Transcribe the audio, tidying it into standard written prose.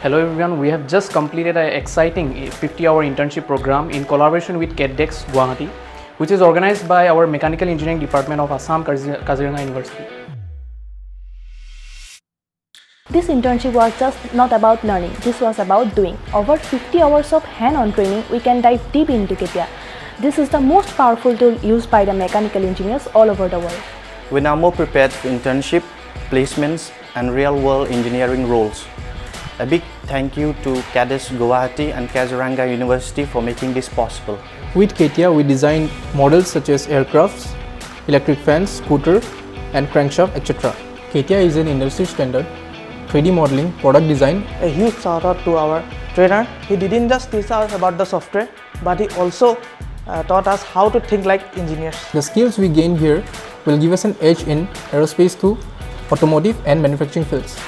Hello everyone, we have just completed an exciting 50-hour internship program in collaboration with CAD DESK Guwahati, which is organized by our Mechanical Engineering Department of Assam Kaziranga University. This internship was just not about learning, this was about doing. Over 50 hours of hand-on training, we can dive deep into CAD. This is the most powerful tool used by the mechanical engineers all over the world. We are now more prepared for internship, placements and real-world engineering roles. A big thank you to CAD DESK Guwahati and Kaziranga University for making this possible. With CATIA, we designed models such as aircrafts, electric fans, scooter, and crankshaft, etc. CATIA is an industry standard, 3D modeling, product design. A huge shout out to our trainer. He didn't just teach us about the software, but he also taught us how to think like engineers. The skills we gained here will give us an edge in aerospace to automotive and manufacturing fields.